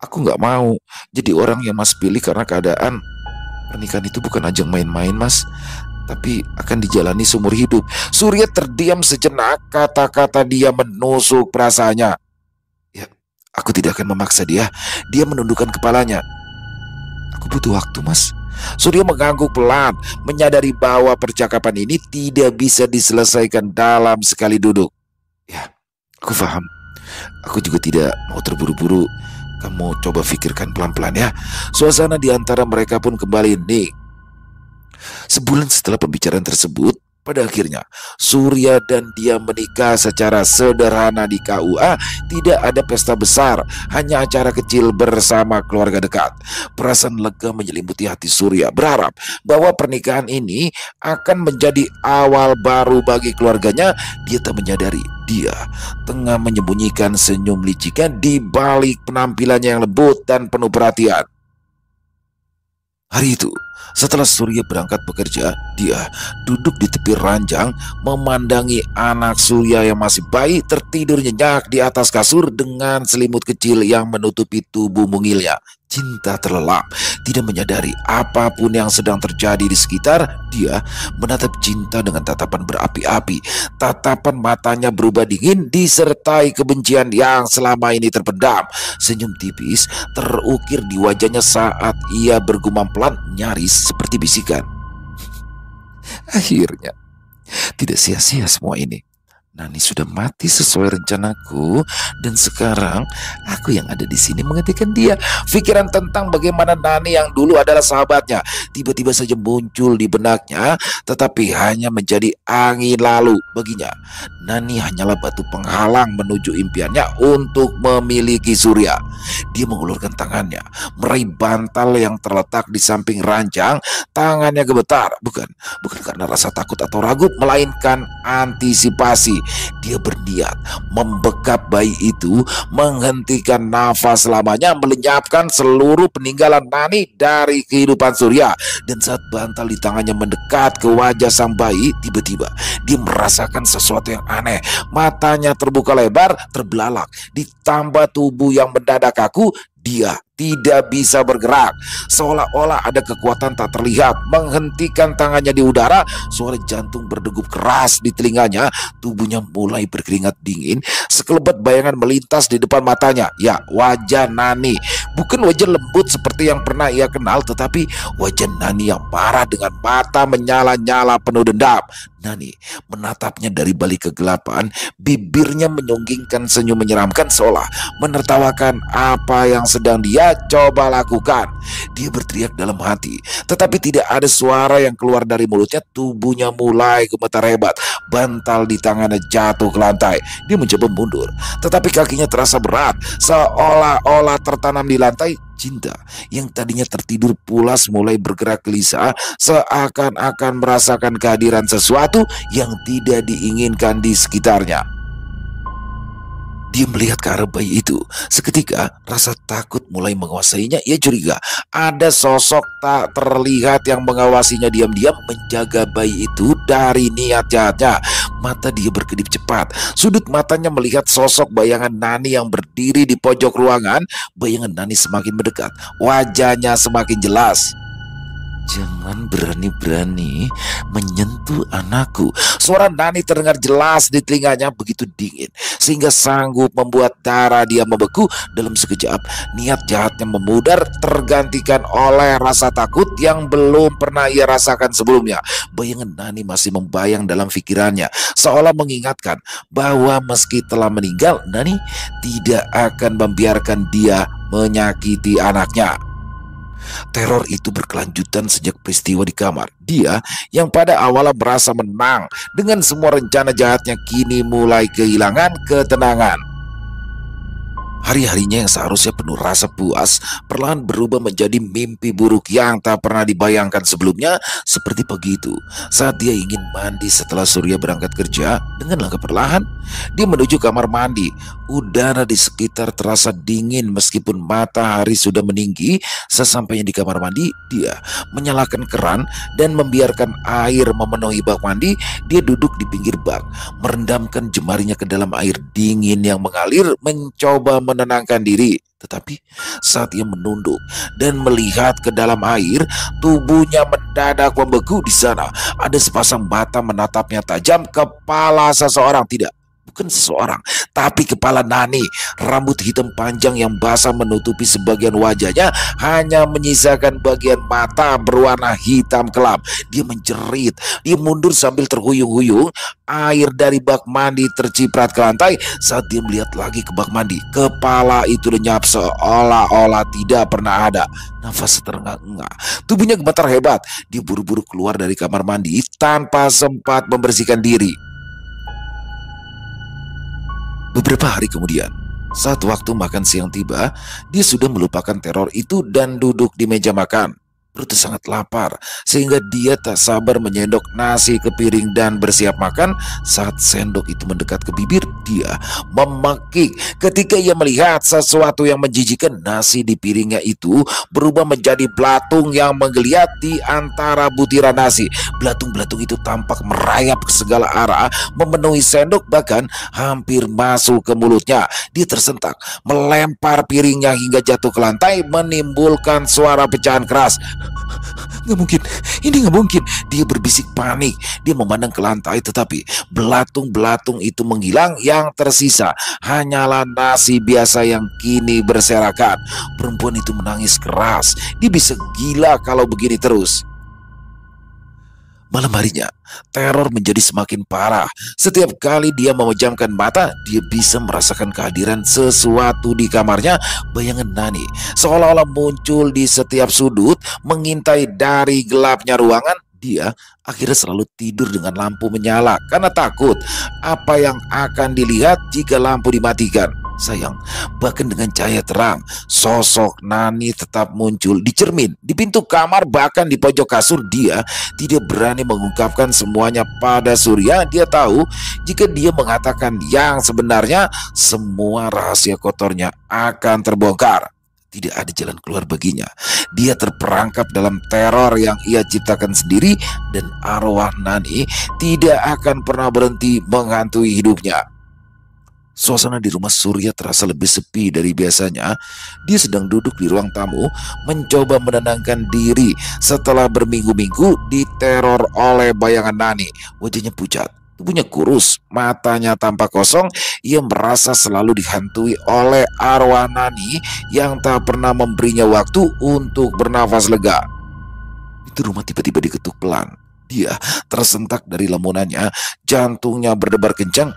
Aku nggak mau jadi orang yang Mas pilih karena keadaan. Pernikahan itu bukan ajang main-main, Mas, tapi akan dijalani seumur hidup. Surya terdiam sejenak, kata-kata dia menusuk perasaannya. Ya, aku tidak akan memaksa dia. Dia menundukkan kepalanya. Aku butuh waktu, Mas. Surya mengangguk pelan, menyadari bahwa percakapan ini tidak bisa diselesaikan dalam sekali duduk. Ya, aku paham. Aku juga tidak mau terburu-buru. Kamu coba pikirkan pelan-pelan ya. Suasana di antara mereka pun kembali hening. Sebulan setelah pembicaraan tersebut, pada akhirnya Surya dan dia menikah secara sederhana di KUA. Tidak ada pesta besar, hanya acara kecil bersama keluarga dekat. Perasaan lega menyelimuti hati Surya, berharap bahwa pernikahan ini akan menjadi awal baru bagi keluarganya. Dia tak menyadari dia tengah menyembunyikan senyum liciknya di balik penampilannya yang lembut dan penuh perhatian. Hari itu, setelah Surya berangkat bekerja, dia duduk di tepi ranjang memandangi anak Surya yang masih bayi tertidur nyenyak di atas kasur dengan selimut kecil yang menutupi tubuh mungilnya. Cinta terlelap, tidak menyadari apapun yang sedang terjadi di sekitar. Dia menatap cinta dengan tatapan berapi-api. Tatapan matanya berubah dingin disertai kebencian yang selama ini terpendam. Senyum tipis terukir di wajahnya saat ia bergumam pelan, nyaris seperti bisikan. Akhirnya, tidak sia-sia semua ini. Nani sudah mati sesuai rencanaku, dan sekarang aku yang ada di sini menghentikan dia. Pikiran tentang bagaimana Nani yang dulu adalah sahabatnya tiba-tiba saja muncul di benaknya, tetapi hanya menjadi angin lalu baginya. Nani hanyalah batu penghalang menuju impiannya untuk memiliki Surya. Dia mengulurkan tangannya, meraih bantal yang terletak di samping ranjang. Tangannya gemetar, bukan karena rasa takut atau ragu, melainkan antisipasi. Dia berniat membekap bayi itu, menghentikan nafas selamanya, melenyapkan seluruh peninggalan Nani dari kehidupan Surya. Dan saat bantal di tangannya mendekat ke wajah sang bayi, tiba-tiba dia merasakan sesuatu yang aneh. Matanya terbuka lebar, terbelalak, ditambah tubuh yang mendadak kaku. Dia tidak bisa bergerak, seolah-olah ada kekuatan tak terlihat menghentikan tangannya di udara. Suara jantung berdegup keras di telinganya. Tubuhnya mulai berkeringat dingin. Sekelebat bayangan melintas di depan matanya. Ya, wajah Nani. Bukan wajah lembut seperti yang pernah ia kenal, tetapi wajah Nani yang marah dengan mata menyala-nyala penuh dendam. Nani menatapnya dari balik kegelapan. Bibirnya menyunggingkan senyum menyeramkan, seolah menertawakan apa yang sedang dia coba lakukan. Dia berteriak dalam hati, tetapi tidak ada suara yang keluar dari mulutnya. Tubuhnya mulai gemetar hebat. Bantal di tangannya jatuh ke lantai. Dia mencoba mundur, tetapi kakinya terasa berat, seolah-olah tertanam di lantai. Cinta yang tadinya tertidur pulas mulai bergerak gelisah, seakan-akan merasakan kehadiran sesuatu yang tidak diinginkan di sekitarnya. Dia melihat ke arah bayi itu. Seketika rasa takut mulai menguasainya. Ia curiga ada sosok tak terlihat yang mengawasinya diam-diam, menjaga bayi itu dari niat jahatnya. Mata dia berkedip cepat. Sudut matanya melihat sosok bayangan Nani yang berdiri di pojok ruangan. Bayangan Nani semakin mendekat, wajahnya semakin jelas. "Jangan berani-berani menyentuh anakku." Suara Nani terdengar jelas di telinganya, begitu dingin sehingga sanggup membuat darah dia membeku. Dalam sekejap, niat jahatnya memudar, tergantikan oleh rasa takut yang belum pernah ia rasakan sebelumnya. Bayangan Nani masih membayang dalam pikirannya, seolah mengingatkan bahwa meski telah meninggal, Nani tidak akan membiarkan dia menyakiti anaknya. Teror itu berkelanjutan sejak peristiwa di kamar. Dia yang pada awalnya merasa menang dengan semua rencana jahatnya, kini mulai kehilangan ketenangan. Hari-harinya yang seharusnya penuh rasa puas perlahan berubah menjadi mimpi buruk yang tak pernah dibayangkan sebelumnya. Seperti pagi itu, saat dia ingin mandi setelah Surya berangkat kerja, dengan langkah perlahan dia menuju kamar mandi. Udara di sekitar terasa dingin meskipun matahari sudah meninggi. Sesampainya di kamar mandi, dia menyalakan keran dan membiarkan air memenuhi bak mandi. Dia duduk di pinggir bak, merendamkan jemarinya ke dalam air dingin yang mengalir, mencoba menenangkan diri. Tetapi saat ia menunduk dan melihat ke dalam air, tubuhnya mendadak membeku. Di sana ada sepasang mata menatapnya tajam. Kepala seseorang, tidak, bukan seseorang, tapi kepala Nani. Rambut hitam panjang yang basah menutupi sebagian wajahnya, hanya menyisakan bagian mata berwarna hitam kelam. Dia menjerit, dia mundur sambil terhuyung-huyung. Air dari bak mandi terciprat ke lantai. Saat dia melihat lagi ke bak mandi, kepala itu lenyap seolah-olah tidak pernah ada. Nafas terengah-engah, tubuhnya gemetar hebat. Dia buru-buru keluar dari kamar mandi tanpa sempat membersihkan diri. Beberapa hari kemudian, saat waktu makan siang tiba, dia sudah melupakan teror itu dan duduk di meja makan. Perutnya sangat lapar, sehingga dia tak sabar menyendok nasi ke piring dan bersiap makan. Saat sendok itu mendekat ke bibir, dia memekik ketika ia melihat sesuatu yang menjijikkan. Nasi di piringnya itu berubah menjadi belatung yang menggeliat di antara butiran nasi. Belatung-belatung itu tampak merayap ke segala arah, memenuhi sendok, bahkan hampir masuk ke mulutnya. Dia tersentak, melempar piringnya hingga jatuh ke lantai, menimbulkan suara pecahan keras. Nggak mungkin, ini nggak mungkin. Dia berbisik panik. Dia memandang ke lantai, tetapi belatung-belatung itu menghilang. Yang tersisa hanyalah nasi biasa yang kini berserakan. Perempuan itu menangis keras. Dia bisa gila kalau begini terus. Malam harinya, teror menjadi semakin parah. Setiap kali dia memejamkan mata, dia bisa merasakan kehadiran sesuatu di kamarnya. Bayangan Nani seolah-olah muncul di setiap sudut, mengintai dari gelapnya ruangan. Dia akhirnya selalu tidur dengan lampu menyala karena takut apa yang akan dilihat jika lampu dimatikan. Sayang, bahkan dengan cahaya terang, sosok Nani tetap muncul di cermin, di pintu kamar, bahkan di pojok kasur. Dia tidak berani mengungkapkan semuanya pada Surya. Dia tahu jika dia mengatakan yang sebenarnya, semua rahasia kotornya akan terbongkar. Tidak ada jalan keluar baginya. Dia terperangkap dalam teror yang ia ciptakan sendiri, dan arwah Nani tidak akan pernah berhenti menghantui hidupnya. Suasana di rumah Surya terasa lebih sepi dari biasanya. Dia sedang duduk di ruang tamu, mencoba menenangkan diri setelah berminggu-minggu diteror oleh bayangan Nani. Wajahnya pucat, tubuhnya kurus, matanya tampak kosong. Ia merasa selalu dihantui oleh arwah Nani yang tak pernah memberinya waktu untuk bernafas lega. Pintu rumah tiba-tiba diketuk pelan. Dia tersentak dari lamunannya, jantungnya berdebar kencang.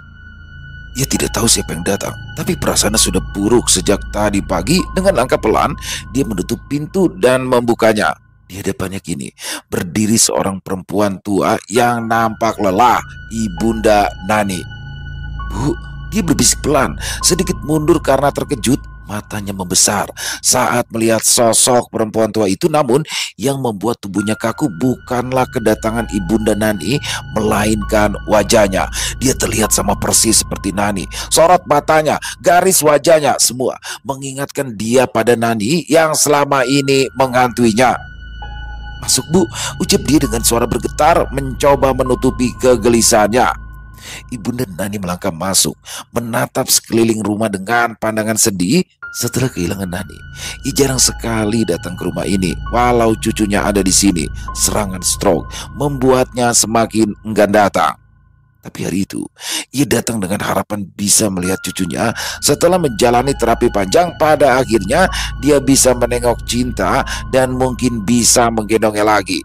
Ia tidak tahu siapa yang datang, tapi perasaannya sudah buruk sejak tadi pagi. Dengan langkah pelan, dia menutup pintu dan membukanya. Di hadapannya kini berdiri seorang perempuan tua yang nampak lelah, Ibunda Nani. "Bu," dia berbisik pelan, sedikit mundur karena terkejut. Matanya membesar saat melihat sosok perempuan tua itu. Namun yang membuat tubuhnya kaku bukanlah kedatangan Ibunda Nani, melainkan wajahnya. Dia terlihat sama persis seperti Nani. Sorot matanya, garis wajahnya, semua mengingatkan dia pada Nani yang selama ini menghantuinya. "Masuk, Bu," ucap dia dengan suara bergetar, mencoba menutupi kegelisahannya. Ibunda Nani melangkah masuk, menatap sekeliling rumah dengan pandangan sedih. Setelah kehilangan Nani, ia jarang sekali datang ke rumah ini. Walau cucunya ada di sini, serangan stroke membuatnya semakin enggan datang. Tapi hari itu, ia datang dengan harapan bisa melihat cucunya. Setelah menjalani terapi panjang, pada akhirnya dia bisa menengok Cinta dan mungkin bisa menggendongnya lagi.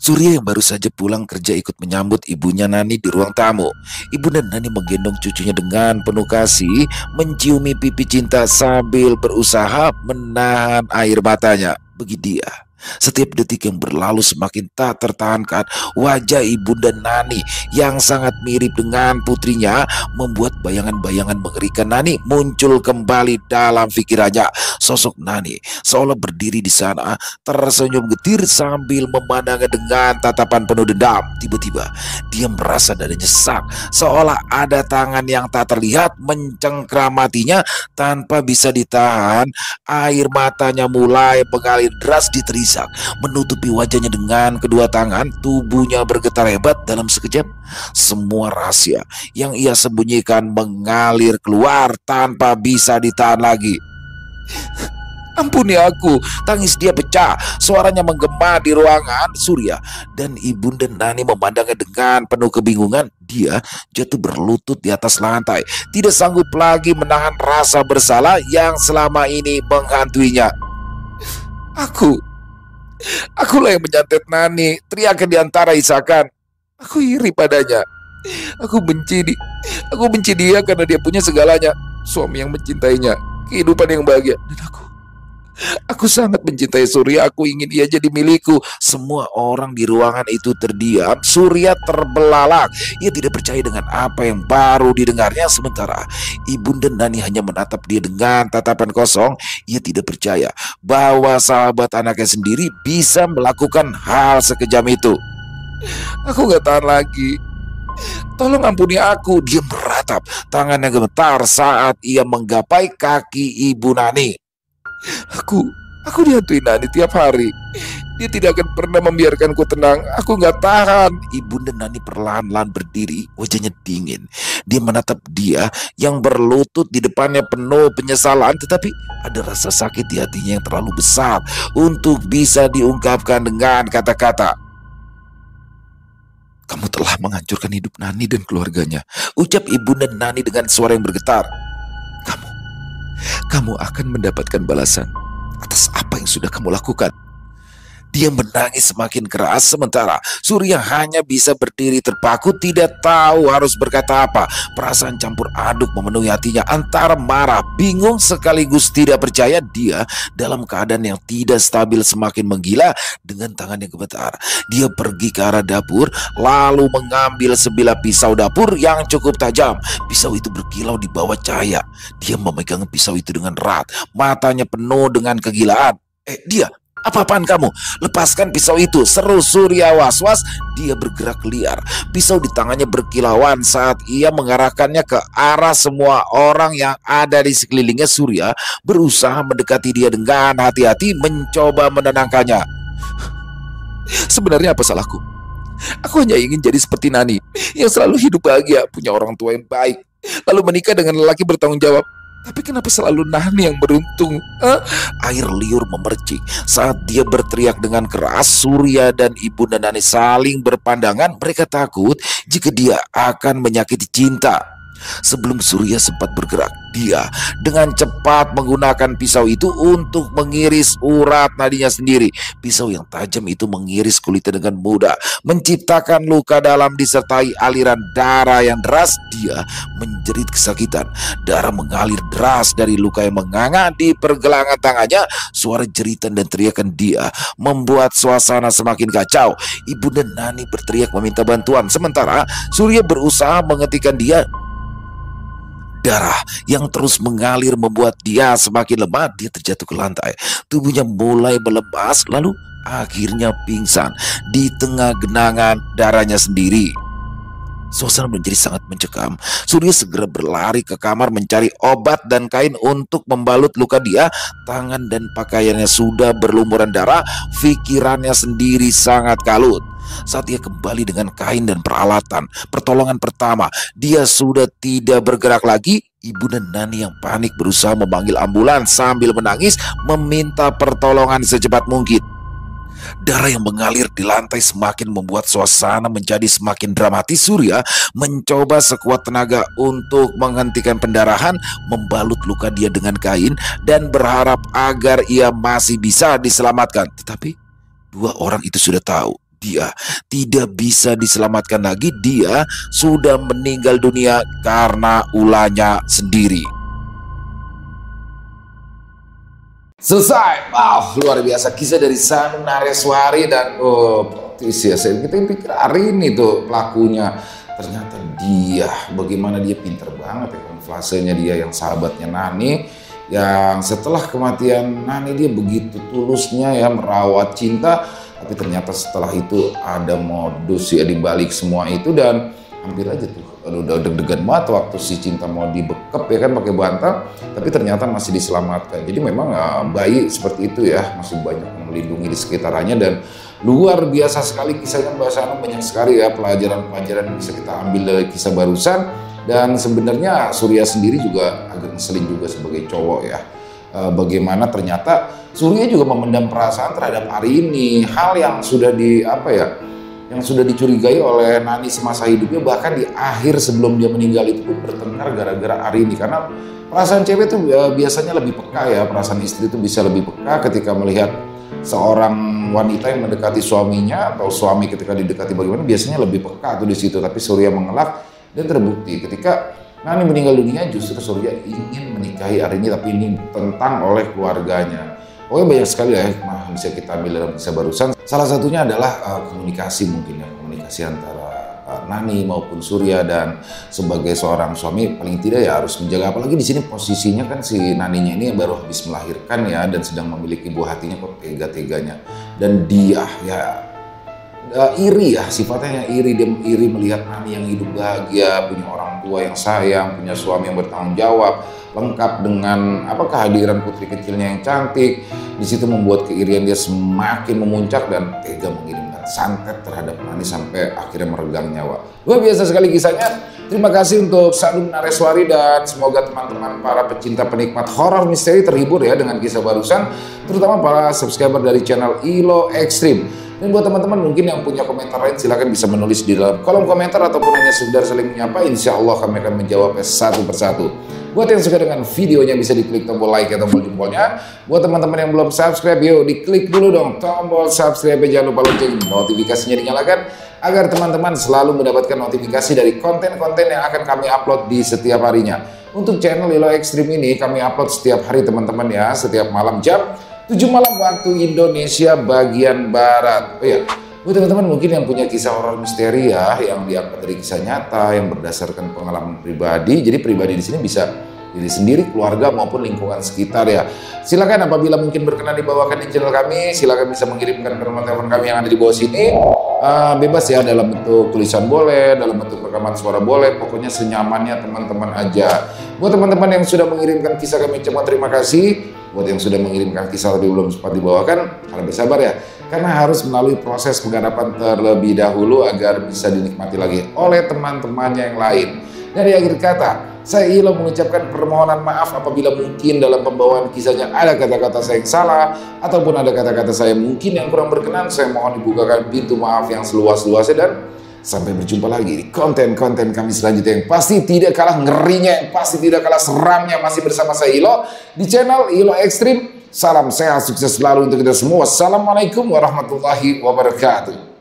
Surya yang baru saja pulang kerja ikut menyambut ibunya Nani di ruang tamu. Ibunda Nani menggendong cucunya dengan penuh kasih, menciumi pipi Cinta sambil berusaha menahan air matanya. Bagi dia, setiap detik yang berlalu semakin tak tertahankan. Wajah Ibunda Nani yang sangat mirip dengan putrinya membuat bayangan-bayangan mengerikan Nani muncul kembali dalam pikirannya. Sosok Nani seolah berdiri di sana, tersenyum getir sambil memandangnya dengan tatapan penuh dendam. Tiba-tiba dia merasa dadanya sesak, seolah ada tangan yang tak terlihat mencengkramatinya tanpa bisa ditahan. Air matanya mulai mengalir deras, diterisak, menutupi wajahnya dengan kedua tangan. Tubuhnya bergetar hebat. Dalam sekejap, semua rahasia yang ia sembunyikan mengalir keluar tanpa bisa ditahan lagi. Ampuni aku. Tangis dia pecah. Suaranya menggema di ruangan Surya. Dan Ibunda Nani memandangnya dengan penuh kebingungan. Dia jatuh berlutut di atas lantai. Tidak sanggup lagi menahan rasa bersalah yang selama ini menghantuinya. Akulah yang menyantet Nani, teriaknya di antara isakan. Aku iri padanya. Aku benci dia karena dia punya segalanya. Suami yang mencintainya, kehidupan yang bahagia. Dan aku sangat mencintai Surya. Aku ingin ia jadi milikku. Semua orang di ruangan itu terdiam. Surya terbelalak. Ia tidak percaya dengan apa yang baru didengarnya. Sementara Ibunda Nani hanya menatap dia dengan tatapan kosong. Ia tidak percaya bahwa sahabat anaknya sendiri bisa melakukan hal sekejam itu. Aku gak tahan lagi. Tolong ampuni aku. Dia meratap. Tangannya gemetar saat ia menggapai kaki Ibu Nani. Aku dihantui Nani tiap hari. Dia tidak akan pernah membiarkanku tenang. Aku gak tahan. Ibunda Nani perlahan-lahan berdiri. Wajahnya dingin. Dia menatap dia yang berlutut di depannya penuh penyesalan. Tetapi ada rasa sakit di hatinya yang terlalu besar untuk bisa diungkapkan dengan kata-kata. Kamu telah menghancurkan hidup Nani dan keluarganya, ucap Ibunda Nani dengan suara yang bergetar. Kamu akan mendapatkan balasan atas apa yang sudah kamu lakukan. Dia menangis semakin keras, sementara Surya hanya bisa berdiri terpaku, tidak tahu harus berkata apa. Perasaan campur aduk memenuhi hatinya, antara marah, bingung sekaligus tidak percaya. Dia dalam keadaan yang tidak stabil semakin menggila. Dengan tangannya gemetar, dia pergi ke arah dapur, lalu mengambil sebilah pisau dapur yang cukup tajam. Pisau itu berkilau di bawah cahaya. Dia memegang pisau itu dengan erat, matanya penuh dengan kegilaan. Dia, apa-apaan kamu? Lepaskan pisau itu, seru Surya was-was. Dia bergerak liar. Pisau di tangannya berkilauan saat ia mengarahkannya ke arah semua orang yang ada di sekelilingnya. Surya berusaha mendekati dia dengan hati-hati, mencoba menenangkannya. Sebenarnya apa salahku? Aku hanya ingin jadi seperti Nani, yang selalu hidup bahagia, punya orang tua yang baik, lalu menikah dengan lelaki bertanggung jawab. Tapi kenapa selalu Nani yang beruntung? Air liur memercik saat dia berteriak dengan keras. Surya dan Ibunda Nani saling berpandangan. Mereka takut jika dia akan menyakiti cinta. Sebelum Surya sempat bergerak, dia dengan cepat menggunakan pisau itu untuk mengiris urat nadinya sendiri. Pisau yang tajam itu mengiris kulitnya dengan mudah, menciptakan luka dalam disertai aliran darah yang deras. Dia menjerit kesakitan. Darah mengalir deras dari luka yang menganga di pergelangan tangannya. Suara jeritan dan teriakan dia membuat suasana semakin kacau. Ibunda Nani berteriak meminta bantuan, sementara Surya berusaha menghentikan dia. Darah yang terus mengalir membuat dia semakin lemah. Dia terjatuh ke lantai. Tubuhnya mulai melemas, lalu akhirnya pingsan di tengah genangan darahnya sendiri. Suasana menjadi sangat mencekam. Surya segera berlari ke kamar mencari obat dan kain untuk membalut luka dia. Tangan dan pakaiannya sudah berlumuran darah. Pikirannya sendiri sangat kalut. Saat dia kembali dengan kain dan peralatan pertolongan pertama, dia sudah tidak bergerak lagi. Ibunda Nani yang panik berusaha memanggil ambulans sambil menangis meminta pertolongan secepat mungkin. Darah yang mengalir di lantai semakin membuat suasana menjadi semakin dramatis. Surya mencoba sekuat tenaga untuk menghentikan pendarahan, membalut luka dia dengan kain dan berharap agar ia masih bisa diselamatkan. Tetapi dua orang itu sudah tahu dia tidak bisa diselamatkan lagi. Dia sudah meninggal dunia karena ulahnya sendiri. Selesai. Wow, luar biasa kisah dari Sanung Nareswari dan ya, saya pikir hari ini tuh pelakunya, ternyata dia, bagaimana dia pinter banget ya, konflasenya dia yang sahabatnya Nani, yang setelah kematian Nani dia begitu tulusnya ya merawat cinta, tapi ternyata setelah itu ada modus ya di balik semua itu. Dan hampir aja tuh udah deg-degan banget waktu si Cinta mau dibekep ya kan pakai bantal, tapi ternyata masih diselamatkan. Jadi memang bayi seperti itu ya, masih banyak yang melindungi di sekitarnya. Dan luar biasa sekali kisahnya Mbak Sanung, banyak sekali ya pelajaran-pelajaran yang bisa kita ambil dari kisah barusan. Dan sebenarnya Surya sendiri juga agak ngeselin juga sebagai cowok ya. bagaimana ternyata Surya juga memendam perasaan terhadap Arini, hal yang sudah yang sudah dicurigai oleh Nani semasa hidupnya, bahkan di akhir sebelum dia meninggal itu pun bertengkar gara-gara Arini. Karena perasaan cewek itu biasanya lebih peka ya, perasaan istri itu bisa lebih peka ketika melihat seorang wanita yang mendekati suaminya atau suami ketika didekati bagaimana, biasanya lebih peka tuh di situ. Tapi Surya mengelak dan terbukti ketika Nani meninggal dunia justru Surya ingin menikahi Arini, tapi ini ditentang oleh keluarganya. Pokoknya banyak sekali ya hikmah bisa kita ambil dalam kisah barusan. Salah satunya adalah komunikasi mungkin ya, komunikasi antara Nani maupun Surya, dan sebagai seorang suami paling tidak ya harus menjaga, apalagi di sini posisinya kan si Naninya ini baru habis melahirkan ya dan sedang memiliki buah hatinya, kok tega-teganya. Dan dia ya iri ya, sifatnya yang iri, dia iri melihat Nani yang hidup bahagia, punya orang tua yang sayang, punya suami yang bertanggung jawab, lengkap dengan kehadiran putri kecilnya yang cantik. Di situ membuat keirian dia semakin memuncak dan tega mengirimkan santet terhadap Nani sampai akhirnya meregang nyawa. Luar biasa sekali kisahnya. Terima kasih untuk Sadun Nareswari, dan semoga teman-teman para pecinta penikmat horor misteri terhibur ya dengan kisah barusan, terutama para subscriber dari channel Ilo Extreme. Dan buat teman-teman mungkin yang punya komentar lain, silahkan bisa menulis di dalam kolom komentar ataupun hanya sekedar saling menyapa. Insya Allah kami akan menjawabnya satu persatu. Buat yang suka dengan videonya bisa diklik tombol like atau tombol jempolnya. Buat teman-teman yang belum subscribe, yuk diklik dulu dong tombol subscribe, jangan lupa lonceng notifikasinya dinyalakan agar teman-teman selalu mendapatkan notifikasi dari konten-konten yang akan kami upload di setiap harinya. Untuk channel Ilo Extreme ini kami upload setiap hari teman-teman ya, setiap malam jam 7 malam waktu Indonesia bagian Barat. Oh ya, buat teman-teman mungkin yang punya kisah horor misteri ya, yang diangkat dari kisah nyata, yang berdasarkan pengalaman pribadi. Jadi pribadi di sini bisa diri sendiri, keluarga maupun lingkungan sekitar ya. Silakan apabila mungkin berkenan dibawakan di channel kami, silakan bisa mengirimkan ke nomor telepon kami yang ada di bawah sini. Bebas ya, dalam bentuk tulisan boleh, dalam bentuk rekaman suara boleh, pokoknya senyamannya teman-teman aja. Buat teman-teman yang sudah mengirimkan kisah kami ucapkan terima kasih. Buat yang sudah mengirimkan kisah tapi belum sempat dibawakan, harap bersabar ya, karena harus melalui proses penggarapan terlebih dahulu agar bisa dinikmati lagi oleh teman-temannya yang lain. Dari akhir kata, saya Ilo mengucapkan permohonan maaf apabila mungkin dalam pembawaan kisahnya ada kata-kata saya yang salah, ataupun ada kata-kata saya mungkin yang kurang berkenan. Saya mohon dibukakan pintu maaf yang seluas-luasnya, dan sampai berjumpa lagi di konten-konten kami selanjutnya yang pasti tidak kalah ngerinya, yang pasti tidak kalah seramnya, masih bersama saya Ilo di channel Ilo Extreme. Salam sehat, sukses selalu untuk kita semua. Assalamualaikum warahmatullahi wabarakatuh.